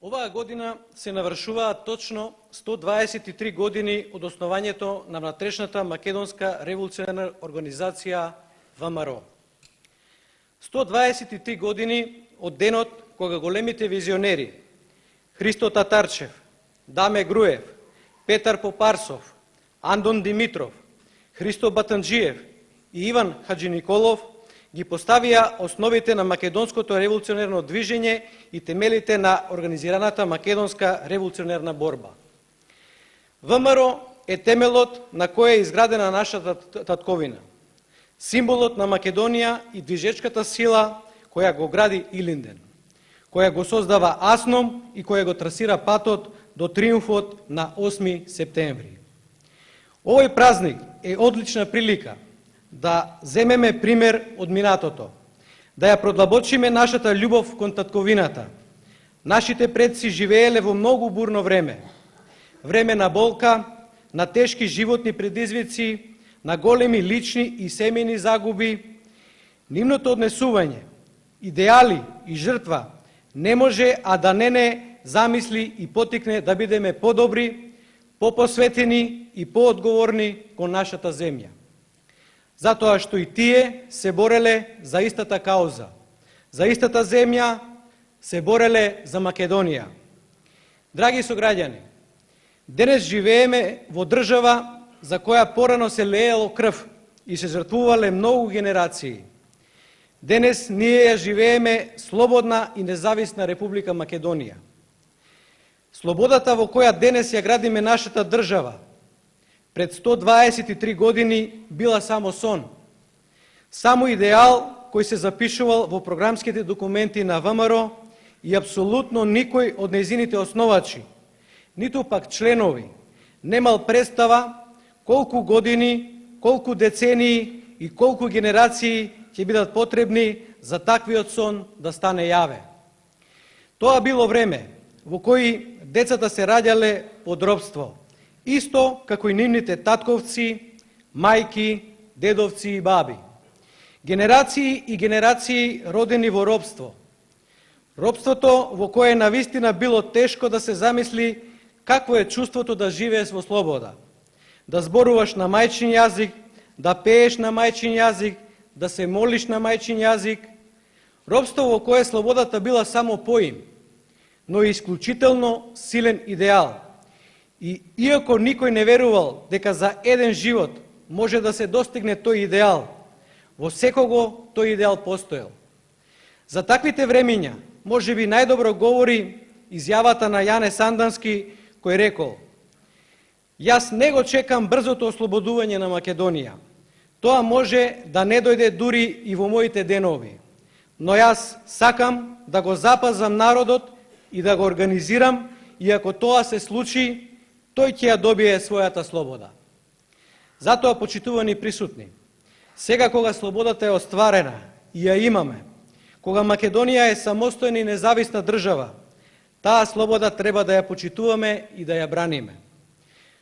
Оваа година се навршуваат точно 123 години од основањето на внатрешната македонска револуционерна организација ВМРО. 123 години од денот кога големите визионери Христо Татарчев, Даме Груев, Петар Попарсов, Андон Димитров, Христо Батанджиев и Иван Хаджиниколов ги поставија основите на македонското револуционерно движење и темелите на организираната македонска револуционерна борба. ВМРО е темелот на кој е изградена нашата татковина, символот на Македонија и движечката сила која го гради Илинден, која го создава Асном и која го трасира патот до триумфот на 8 септември. Овој празник е одлична прилика да земеме пример од минатото, да ја продлабочиме нашата љубов кон татковината. Нашите предци живееле во многу бурно време. Време на болка, на тешки животни предизвици, на големи лични и семејни загуби. Нивното однесување, идеали и жртва не може а да не замисли и потикне да бидеме подобри, попосветени и поодговорни кон нашата земја. Затоа што и тие се бореле за истата кауза, за истата земја, се бореле за Македонија. Драги сограѓани, денес живееме во држава за која порано се леело крв и се жртвувале многу генерации. Денес ние ја живееме слободна и независна Република Македонија. Слободата во која денес ја градиме нашата држава пред 123 години била само сон, само идеал кој се запишувал во програмските документи на ВМРО и апсолутно никој од нејзините основачи, ниту пак членови, немал представа колку години, колку децении и колку генерации ќе бидат потребни за таквиот сон да стане јаве. Тоа било време во кои децата се раѓале под робство, исто како и нивните татковци, мајки, дедовци и баби. Генерации и генерации родени во робство. Робството во кое навистина било тешко да се замисли какво е чувството да живееш во слобода, да зборуваш на мајчин јазик, да пееш на мајчин јазик, да се молиш на мајчин јазик. Робство во кое слободата била само поим, но и исклучително силен идеал. И иако никој не верувал дека за еден живот може да се достигне тој идеал, во секого тој идеал постоел. За таквите времиња може би најдобро говори изјавата на Јане Сандански, кој рекол: "Јас не го чекам брзото ослободување на Македонија. Тоа може да не дојде дури и во моите денови, но јас сакам да го запазам народот и да го организирам, и ако тоа се случи, тој ќе ја добие својата слобода." Затоа, почитувани присутни, сега кога слободата е остварена и ја имаме, кога Македонија е самостојна и независна држава, таа слобода треба да ја почитуваме и да ја браниме.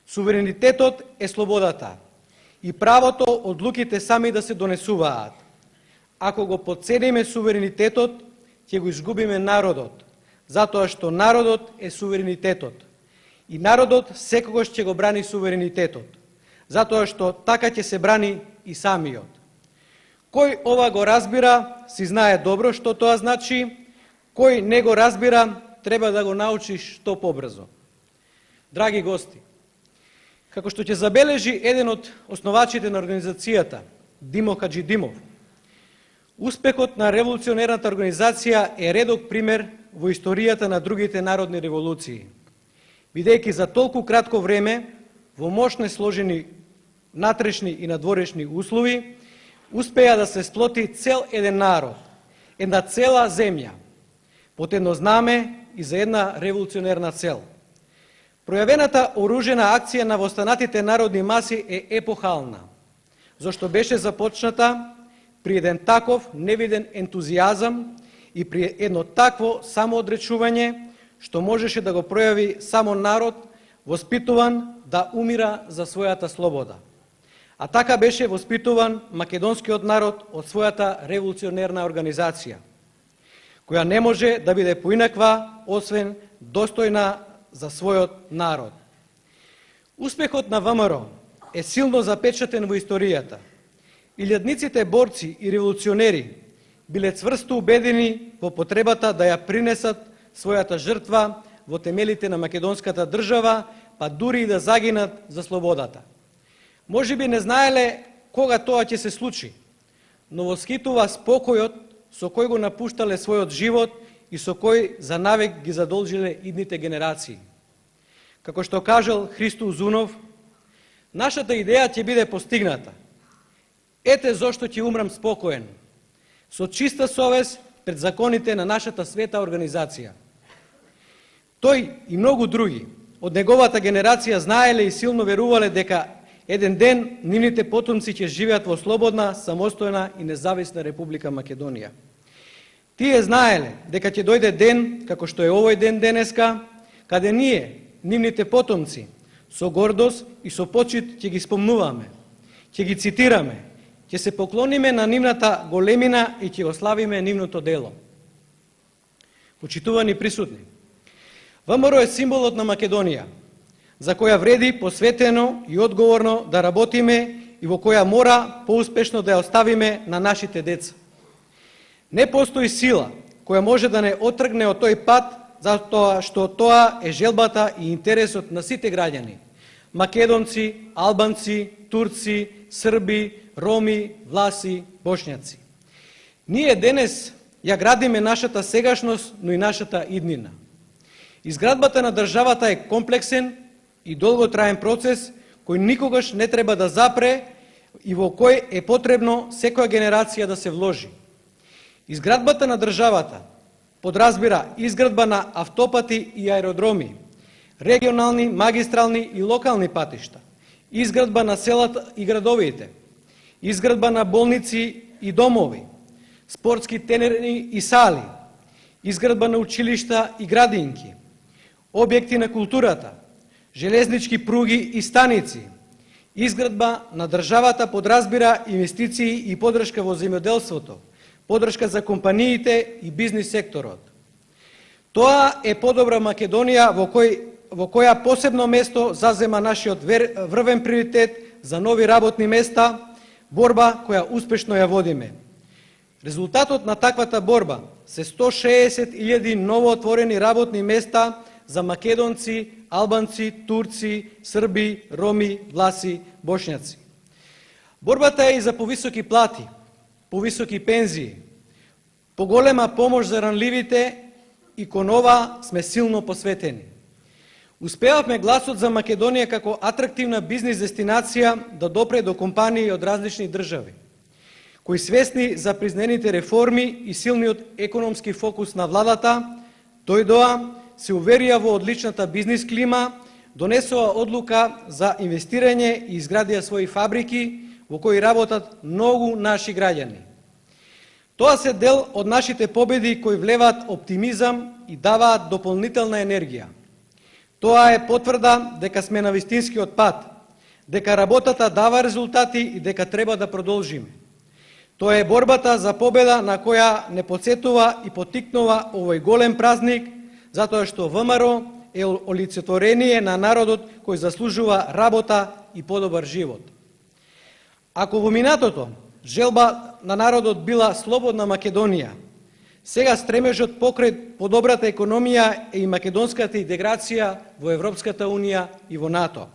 Суверенитетот е слободата и правото одлуките сами да се донесуваат. Ако го потцениме суверенитетот, ќе го изгубиме народот, затоа што народот е суверенитетот. И народот секогаш ќе го брани суверенитетот, затоа што така ќе се брани и самиот. Кој ова го разбира, си знае добро што тоа значи, кој не го разбира, треба да го научи што побрзо. Драги гости, како што ќе забележи еден од основачите на организацијата, Димо Хаджидимов, успехот на револуционерната организација е редок пример во историјата на другите народни револуции, бидејќи за толку кратко време, во мощно сложени натрешни и надворешни услови, успеа да се сплоти цел еден народ, една цела земја, под едно знаме и за една револуционерна цел. Пројавената оружена акција на востанатите народни маси е епохална, зашто беше започната при еден таков невиден ентузијазам и при едно такво самоодречување, што можеше да го пројави само народ воспитуван да умира за својата слобода. А така беше воспитуван македонскиот народ од својата револуционерна организација, која не може да биде поинаква, освен достојна за својот народ. Успехот на ВМРО е силно запечатен во историјата. Илјадниците борци и револуционери биле цврсто убедени во потребата да ја принесат својата жртва во темелите на македонската држава, па дури и да загинат за слободата. Може би не знаеле кога тоа ќе се случи, но воскитува спокојот со кој го напуштале својот живот и со кој за навек ги задолжиле идните генерации. Како што кажал Христо Узунов, нашата идеја ќе биде постигната. Ете зошто ќе умрам спокоен, со чиста совест пред законите на нашата света организација. Тој и многу други од неговата генерација знаеле и силно верувале дека еден ден нивните потомци ќе живеат во слободна, самостојна и независна Република Македонија. Тие знаеле дека ќе дојде ден, како што е овој ден денеска, каде ние, нивните потомци, со гордост и со почит ќе ги спомнуваме, ќе ги цитираме, ќе се поклониме на нивната големина и ќе го славиме нивното дело. Почитувани присутни, ВМРО е символот на Македонија, за која вреди посветено и одговорно да работиме и во која мора поуспешно да ја оставиме на нашите деца. Не постои сила која може да не отргне од тој пат, затоа што тоа е желбата и интересот на сите граѓани: македонци, албанци, турци, срби, роми, власи, бошњаци. Ние денес ја градиме нашата сегашност, но и нашата иднина. Изградбата на државата е комплексен и долготраен процес кој никогаш не треба да запре и во кој е потребно секоја генерација да се вложи. Изградбата на државата подразбира изградба на автопати и аеродроми, регионални, магистрални и локални патишта, изградба на селата и градовите, изградба на болници и домови, спортски терени и сали, изградба на училишта и градинки, објекти на културата, железнички пруги и станици. Изградба на државата подразбира инвестиции и подршка во земјоделството, подршка за компаниите и бизнис секторот. Тоа е подобра Македонија во која посебно место зазема нашиот врвен приоритет за нови работни места, борба која успешно ја водиме. Резултатот на таквата борба се 160.000 новоотворени работни места за македонци, албанци, турци, срби, роми, власи, бошњаци. Борбата е и за повисоки плати, повисоки пензии, поголема помош за ранливите и кон ова сме силно посветени. Успеавме гласот за Македонија како атрактивна бизнис дестинација да допре до компании од различни држави, кои свесни за признените реформи и силниот економски фокус на владата, дојдоа, се уверија во одличната бизнис клима, донесоа одлука за инвестирање и изградија своји фабрики во кои работат многу наши граѓани. Тоа се дел од нашите победи кои влеваат оптимизам и даваат дополнителна енергија. Тоа е потврда дека сме на вистинскиот пат, дека работата дава резултати и дека треба да продолжиме. Тоа е борбата за победа на која не потсетува и поттикнува овој голем празник, затоа што ВМРО е олицетворение на народот кој заслужува работа и подобар живот. Ако во минатото желба на народот била слободна Македонија, сега стремежот покрај подобрата економија е и македонската интеграција во Европската Унија и во НАТО.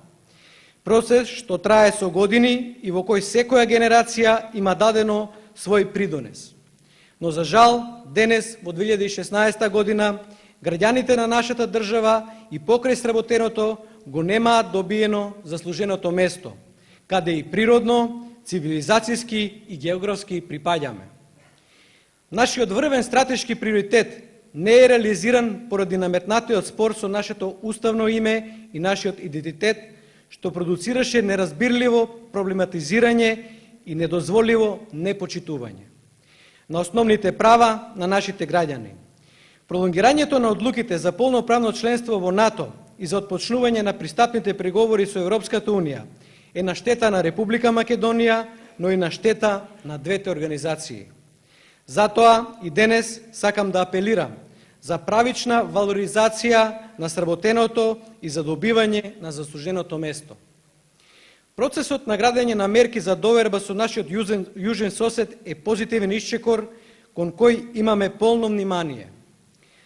Процес што трае со години и во кој секоја генерација има дадено свој придонес. Но за жал, денес во 2016 година граѓаните на нашата држава и покрај сработеното го немаат добиено заслуженото место, каде и природно, цивилизацијски и географски припаѓаме. Нашиот врвен стратешки приоритет не е реализиран поради наметнатиот спор со нашето уставно име и нашиот идентитет, што продуцираше неразбирливо проблематизирање и недозволиво непочитување на основните права на нашите граѓани. Пролонгирањето на одлуките за полноправно членство во НАТО и за отпочнување на пристапните преговори со Европската Унија е на штета на Република Македонија, но и на штета на двете организации. Затоа и денес сакам да апелирам за правична валоризација на сработеното и за добивање на заслуженото место. Процесот на градење на мерки за доверба со нашиот јужен сосед е позитивен исчекор кон кој имаме полно внимание.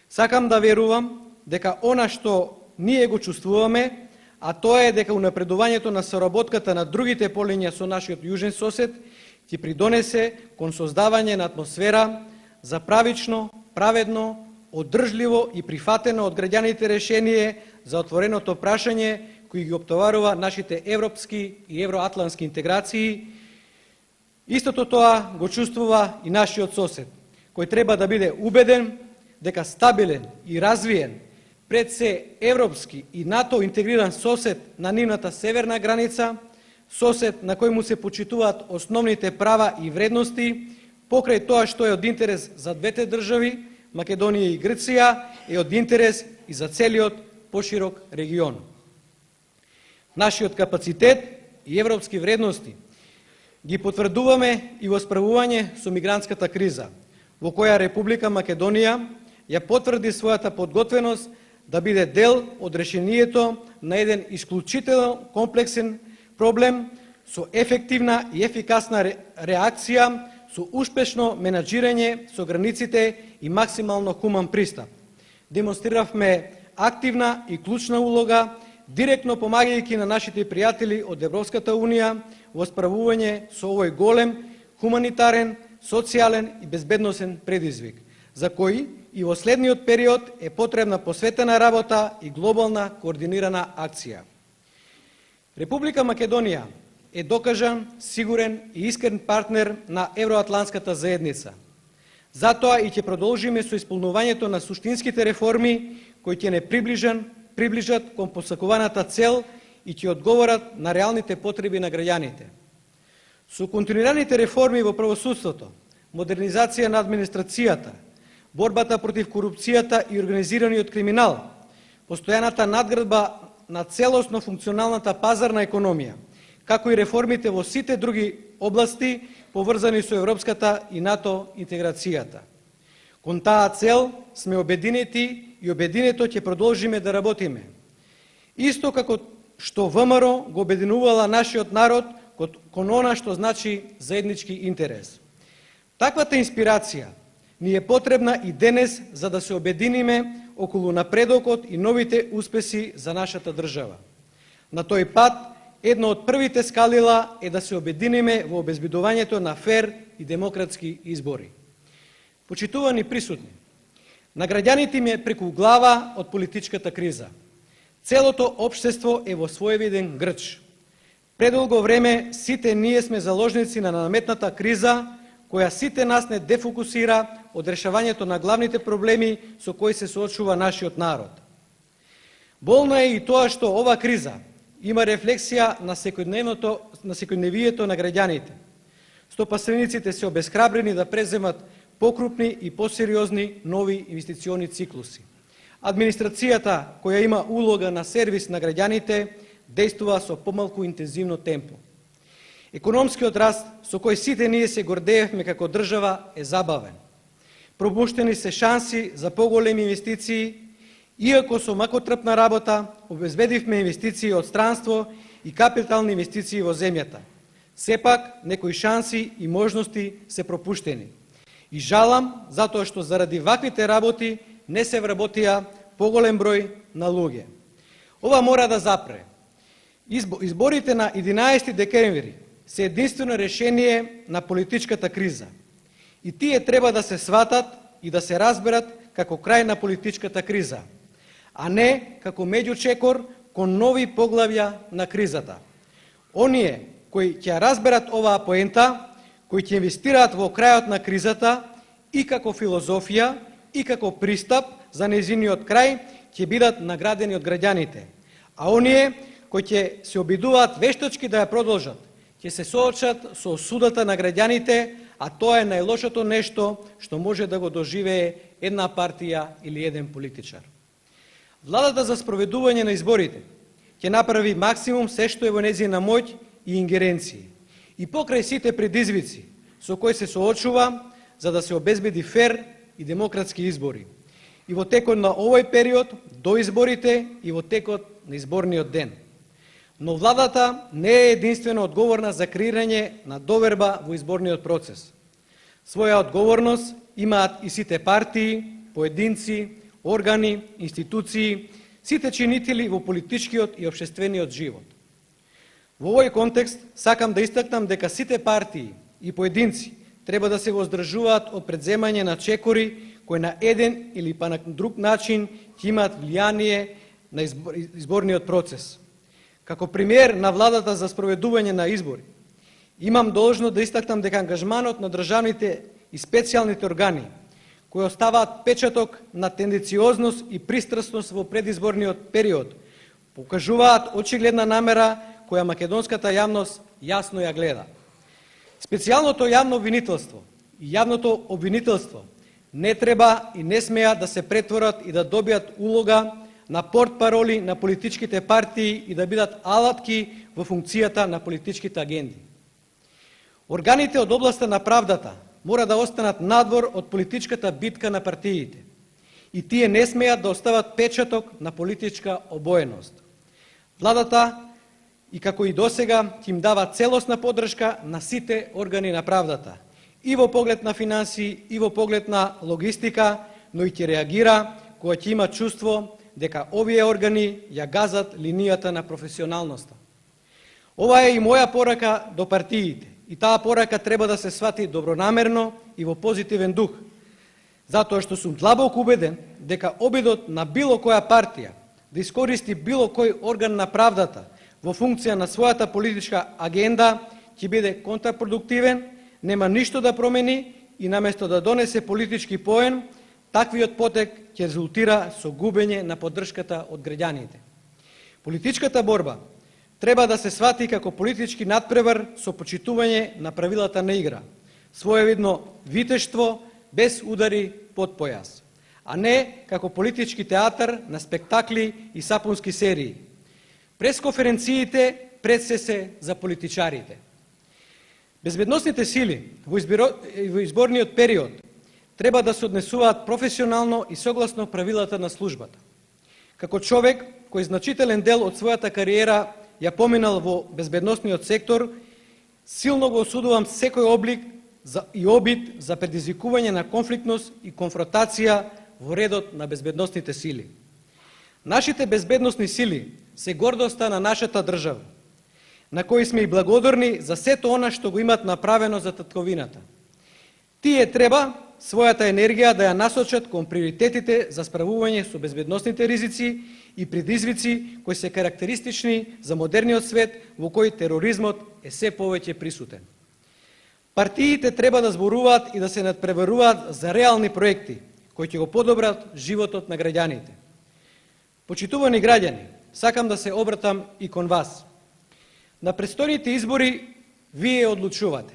Сакам да верувам дека она што ние го чувствуваме, а тоа е дека унапредувањето на соработката на другите полиња со нашиот јужен сосед ќе придонесе кон создавање на атмосфера за правично, праведно, одржливо и прифатено од граѓаните решение за отвореното прашање кои ги оптоварува нашите европски и евроатлантски интеграции. Истото тоа го чувствува и нашиот сосед, кој треба да биде убеден дека стабилен и развиен, пред се европски и НАТО интегриран сосед на нивната северна граница, сосед на кој му се почитуваат основните права и вредности, покрај тоа што е од интерес за двете држави, Македонија и Грција, е од интерес и за целиот поширок регион. Нашиот капацитет и европски вредности ги потврдуваме и во справување со мигрантската криза, во која Република Македонија ја потврди својата подготвеност да биде дел од решението на еден исклучително комплексен проблем со ефективна и ефикасна реакција, со успешно менаџирање со границите и максимално хуман пристап. Демонстриравме активна и клучна улога, директно помагајќи на нашите пријатели од Европската Унија во справување со овој голем, хуманитарен, социјален и безбедносен предизвик, за кој и во следниот период е потребна посветена работа и глобална координирана акција. Република Македонија е докажан, сигурен и искрен партнер на евроатлантската заедница. Затоа и ќе продолжиме со исполнувањето на суштинските реформи кои ќе не приближат кон посакуваната цел и ќе одговорат на реалните потреби на граѓаните. Со континуираните реформи во правосудството, модернизација на администрацијата, борбата против корупцијата и организираниот криминал, постојаната надградба на целосно функционалната пазарна економија, како и реформите во сите други области поврзани со европската и НАТО интеграцијата. Кон таа цел сме обединети и обединето ќе продолжиме да работиме. Исто како што ВМРО го обединувала нашиот народ кон она што значи заеднички интерес. Таквата инспирација ни е потребна и денес за да се обединиме околу напредокот и новите успеси за нашата држава. На тој пат, едно од првите скалила е да се обединиме во обезбедувањето на фер и демократски избори. Почитувани присутни, на граѓаните им е преку глава од политичката криза. Целото општество е во своевиден грч. Предолго време сите ние сме заложници на наметната криза, која сите нас не дефокусира од решавањето на главните проблеми со кои се соочува нашиот народ. Болно е и тоа што ова криза има рефлексија на секојдневието на граѓаните. Стопанствениците се обесхрабрени да преземат покрупни и посериозни нови инвестициони циклуси. Администрацијата, која има улога на сервис на граѓаните, действува со помалку интензивно темпо. Економскиот раст со кој сите ние се гордеевме како држава е забавен. Пропуштени се шанси за поголеми инвестиции, иако со макотрпна работа обезбедивме инвестиции од странство и капитални инвестиции во земјата. Сепак, некои шанси и можности се пропуштени. И жалам затоа што заради ваквите работи не се вработија поголем број на луѓе. Ова мора да запре. Изборите на 11 декември се единствено решение на политичката криза. И тие треба да се сватат и да се разберат како крај на политичката криза, а не како меѓучекор кон нови поглавја на кризата. Оние кои ќе разберат оваа поента, кои ќе инвестираат во крајот на кризата и како филозофија, и како пристап за нејзиниот крај, ќе бидат наградени од граѓаните. А оние кои ќе се обидуваат вештачки да ја продолжат, ќе се соочат со осудата на граѓаните, а тоа е најлошото нешто што може да го доживее една партија или еден политичар. Владата за спроведување на изборите ќе направи максимум се што е во нејзина моќ и ингеренции. И покрај сите предизвици со кои се соочува за да се обезбеди фер и демократски избори. и во текот на овој период до изборите и во текот на изборниот ден. Но владата не е единствено одговорна за креирање на доверба во изборниот процес. Своја одговорност имаат и сите партии, поединци, органи, институции, сите чинители во политичкиот и општествениот живот. Во овој контекст сакам да истакнам дека сите партии и поединци треба да се воздржуваат од предземање на чекори кои на еден или па на друг начин ќе имаат влијание на изборниот процес. Како пример на владата за спроведување на избори, имам должно да истакнам дека ангажманот на државните и специјалните органи, кои оставаат печаток на тенденциозност и пристрасност во предизборниот период, покажуваат очигледна намера која македонската јавност јасно ја гледа. Специјалното јавно обвинителство и јавното обвинителство не треба и не смеат да се претворат и да добијат улога на портпароли на политичките партии и да бидат алатки во функцијата на политичките агенди. Органите од областа на правдата мора да останат надвор од политичката битка на партиите и тие не смеат да остават печаток на политичка обоеност. Владата и како и досега ќе им дава целосна поддршка на сите органи на правдата, и во поглед на финансии, и во поглед на логистика, но и ќе реагира кога ќе има чувство дека овие органи ја газат линијата на професионалноста. Ова е и моја порака до партиите, и таа порака треба да се свати добронамерно и во позитивен дух, затоа што сум длабоко убеден дека обидот на било која партија да искористи било кој орган на правдата во функција на својата политичка агенда ќе биде контрапродуктивен, нема ништо да промени и наместо да донесе политички поен, таквиот потек ќе резултира со губење на поддршката од граѓаните. Политичката борба треба да се свати како политички надпревар со почитување на правилата на игра, своевидно витештво без удари под појас, а не како политички театар на спектакли и сапунски серии. Пресконференциите пред се за политичарите. Безбедносните сили во изборниот период треба да се однесуваат професионално и согласно правилата на службата. Како човек кој значителен дел од својата кариера ја поминал во безбедносниот сектор, силно го осудувам секој облик и обид за предизвикување на конфликтност и конфронтација во редот на безбедносните сили. Нашите безбедносни сили се гордоста на нашата држава, на кои сме и благодарни за сето она што го имат направено за татковината. Тие треба својата енергија да ја насочат кон приоритетите за справување со безбедносните ризици и предизвици кои се карактеристични за модерниот свет во кој тероризмот е се повеќе присутен. Партиите треба да зборуваат и да се надпреваруваат за реални проекти кои ќе го подобрат животот на граѓаните. Почитувани граѓани, сакам да се обратам и кон вас. На предстојните избори вие одлучувате.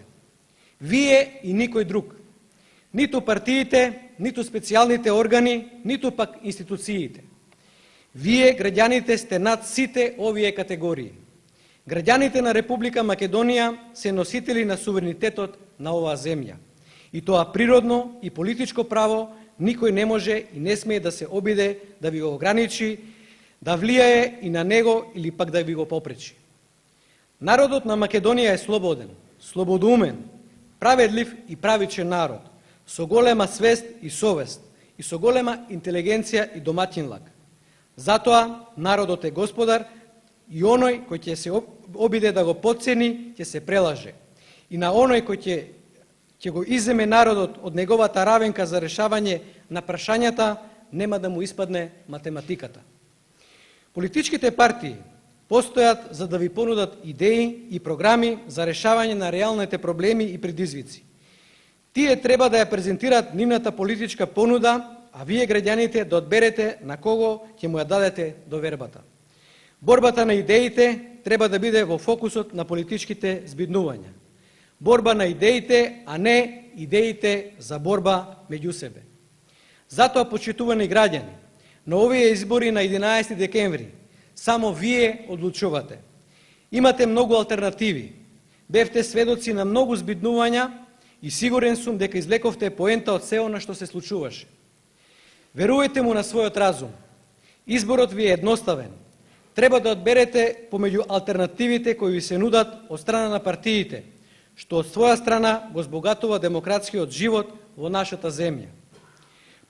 Вие и никој друг. Ниту партиите, ниту специјалните органи, ниту пак институциите. Вие, граѓаните, сте над сите овие категории. Граѓаните на Република Македонија се носители на суверенитетот на оваа земја. И тоа природно и политичко право никој не може и не смее да се обиде да ви го ограничи, да влијае и на него или пак да ви го попречи. Народот на Македонија е слободен, слободумен, праведлив и правичен народ, со голема свест и совест, и со голема интелигенција и домаќинлак. Затоа народот е господар и оној кој ќе се обиде да го потцени, ќе се прелаже. И на оној кој ќе го иземе народот од неговата равенка за решавање на прашањата, нема да му испадне математиката. Политичките партии постојат за да ви понудат идеи и програми за решавање на реалните проблеми и предизвици. Тие треба да ја презентираат нивната политичка понуда, а вие граѓаните да одберете на кого ќе му ја дадете довербата. Борбата на идеите треба да биде во фокусот на политичките збиднувања. Борба на идеите, а не идеите за борба меѓу себе. Затоа, почитувани граѓани, на овие избори на 11 декември, само вие одлучувате. Имате многу алтернативи. Бевте сведоци на многу збиднувања и сигурен сум дека извлековте поента од се она што се случуваше. Веруете му на својот разум. Изборот ви е едноставен. Треба да одберете помеѓу алтернативите кои ви се нудат од страна на партиите, што од своја страна го збогатува демократскиот живот во нашата земја.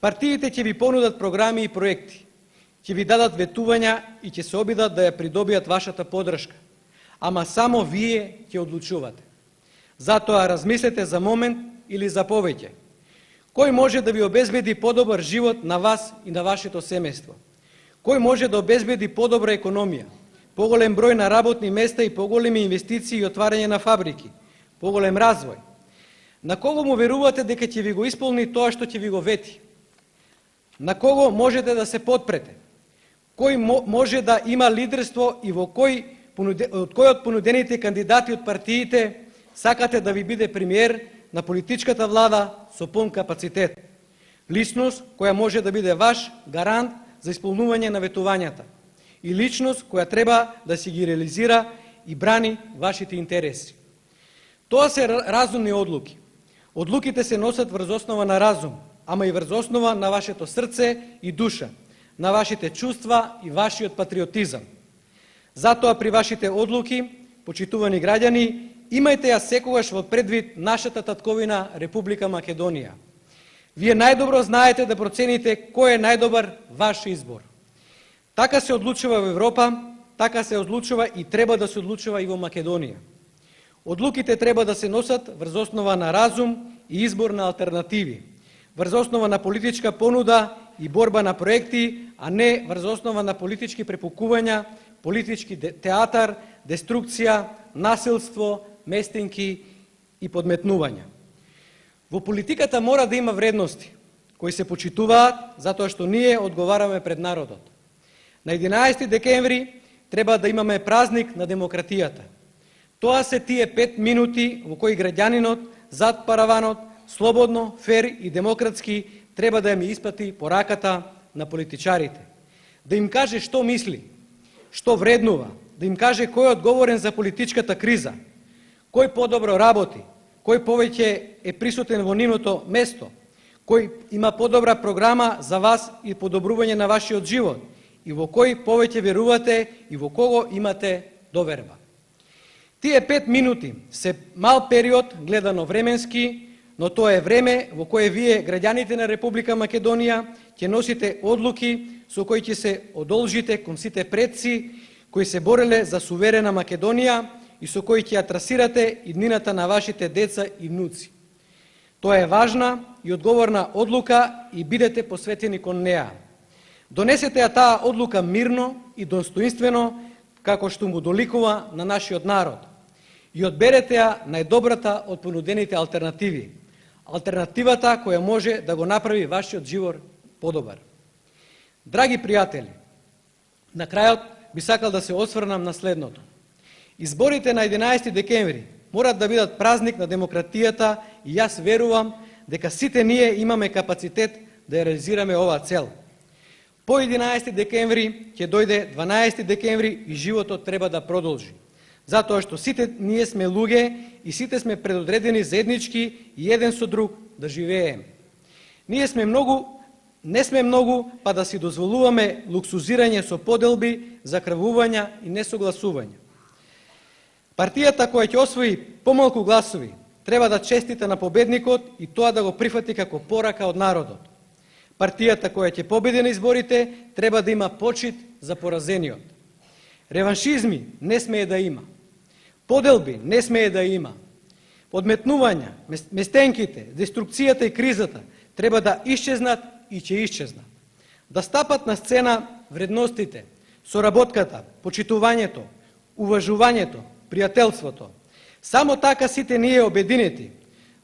Партиите ќе ви понудат програми и проекти, ќе ви дадат ветувања и ќе се обидат да ја придобијат вашата подршка, ама само вие ќе одлучувате. Затоа размислете за момент или за повеќе. Кој може да ви обезбеди подобар живот на вас и на вашето семејство? Кој може да обезбеди подобра економија, поголем број на работни места и поголеми инвестиции и отварање на фабрики, поголем развој? На кого му верувате дека ќе ви го исполни тоа што ќе ви го вети? На кого можете да се подпрете? Кој може да има лидерство и од кој од понудените кандидати од партиите сакате да ви биде премиер на политичката влада со пун капацитет? Личност која може да биде ваш гарант за исполнување на ветувањата и личност која треба да си ги реализира и брани вашите интереси. Тоа се разумни одлуки. Одлуките се носат врз основа на разум, ама и врз основа на вашето срце и душа, на вашите чувства и вашиот патриотизам. Затоа при вашите одлуки, почитувани граѓани, имајте ја секогаш во предвид нашата татковина Република Македонија. Вие најдобро знаете да процените кој е најдобар ваш избор. Така се одлучува во Европа, така се одлучува и треба да се одлучува и во Македонија. Одлуките треба да се носат врз основа на разум и избор на алтернативи, врз основа на политичка понуда и борба на проекти, а не врз основа на политички препукувања, политички театар, деструкција, насилство, местинки и подметнувања. Во политиката мора да има вредности, кои се почитуваат затоа што ние одговараме пред народот. На 11 декември треба да имаме празник на демократијата. Тоа се тие 5 минути во кои граѓанинот зад параванот, слободно, фер и демократски треба да ми испати пораката на политичарите. Да им каже што мисли, што вреднува, да им каже кој е одговорен за политичката криза, кој подобро работи, кој повеќе е присутен во нивното место, кој има подобра програма за вас и подобрување на вашиот живот, и во кој повеќе верувате и во кого имате доверба. Тие 5 минути се мал период гледано временски, но тоа е време во кое вие, граѓаните на Република Македонија, ќе носите одлуки со кои ќе се одолжите кон сите предци кои се бореле за суверена Македонија и со кои ќе ја трасирате иднината на вашите деца и внуци. Тоа е важна и одговорна одлука и бидете посветени кон неа. Донесете ја таа одлука мирно и достоинствено, како што му доликува на нашиот народ. И одберете ја најдобрата од понудените алтернативи. Алтернативата која може да го направи вашиот живот подобар. Драги пријатели, на крајот би сакал да се осврнам на следното. Изборите на 11 декември морат да бидат празник на демократијата и јас верувам дека сите ние имаме капацитет да ја реализираме оваа цел. По 11 декември ќе дојде 12 декември и животот треба да продолжи. Затоа што сите ние сме луѓе и сите сме предодредени заеднички и еден со друг да живееме. Ние не сме многу па да си дозволуваме луксузирање со поделби, закрвувања и несогласувања. Партијата која ќе освои помалку гласови треба да честита на победникот и тоа да го прифати како порака од народот. Партијата која ќе победи на изборите треба да има почит за поразениот. Реваншизми не смее да има. Поделби не смее да има. Подметнувања, местенките, деструкцијата и кризата треба да исчезнат и ќе исчезнат. Да стапат на сцена вредностите, соработката, почитувањето, уважувањето, пријателството. Само така сите ние обединети,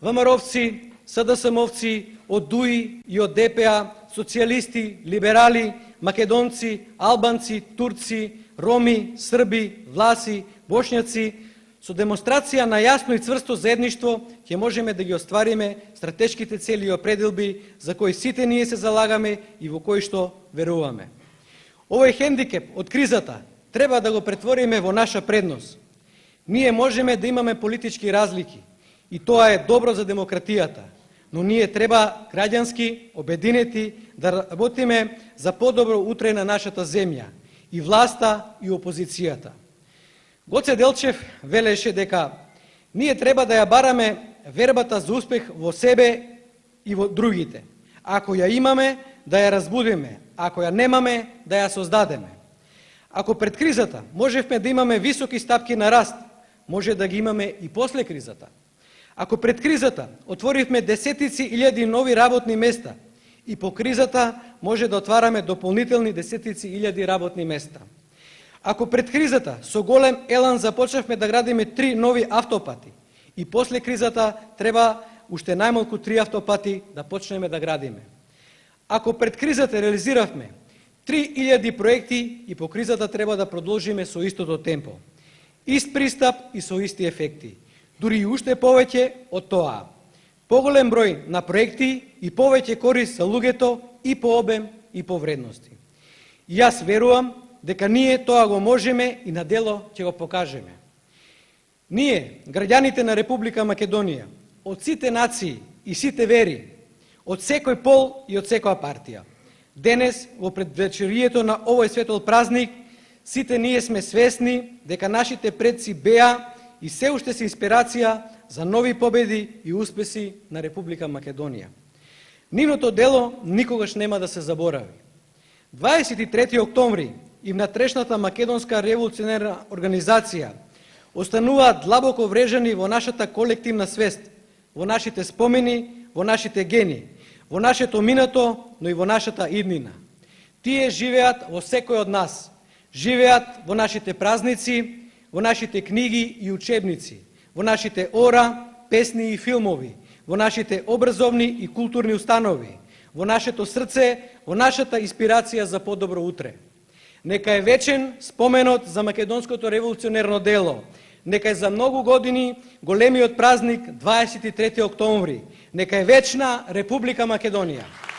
ВМРО-вци, СДСМ-овци, од ДУИ и од ДПА, социјалисти, либерали, македонци, албанци, турци, роми, срби, власи, бошњаци, со демонстрација на јасно и цврсто заедништво ќе можеме да ги оствариме стратешките цели и определби за кои сите ние се залагаме и во кои што веруваме. Овој хендикеп од кризата треба да го претвориме во наша предност. Ние можеме да имаме политички разлики и тоа е добро за демократијата, но ние треба граѓански, обединети да работиме за подобро утре на нашата земја, и власта и опозицијата. Гоце Делчев велеше дека ние треба да ја бараме вербата за успех во себе и во другите. Ако ја имаме, да ја разбудиме, ако ја немаме, да ја создадеме. Ако пред кризата можевме да имаме високи стапки на раст, може да ги имаме и после кризата. Ако пред кризата отворивме десетици илјади нови работни места, и по кризата може да отвараме дополнителни десетици илјади работни места. Ако пред кризата со голем елан започнавме да градиме 3 нови автопати, и после кризата треба уште најмалку 3 автопати да почнеме да градиме. Ако пред кризата реализиравме 3000 проекти, и по кризата треба да продолжиме со истото темпо. Ист пристап и со исти ефекти. Дури и уште повеќе од тоа. Поголем број на проекти и повеќе корист за луѓето и по обем и по вредности. И јас верувам дека ние тоа го можеме и на дело ќе го покажеме. Ние, граѓаните на Република Македонија, од сите нации и сите вери, од секој пол и од секоја партија, денес, во предвечерието на овој светол празник, сите ние сме свесни дека нашите предци беа и се уште се инспирација за нови победи и успеси на Република Македонија. Нивното дело никогаш нема да се заборави. 23. октомври и внатрешната македонска револуционерна организација остануваат длабоко врежани во нашата колективна свест, во нашите спомени, во нашите гени, во нашето минато, но и во нашата иднина. Тие живеат во секој од нас, живеат во нашите празници, во нашите книги и учебници, во нашите ора, песни и филмови, во нашите образовни и културни установи, во нашето срце, во нашата инспирација за подобро утре. Нека е вечен споменот за македонското револуционерно дело. Нека е за многу години големиот празник 23. октомври. Нека е вечна Република Македонија.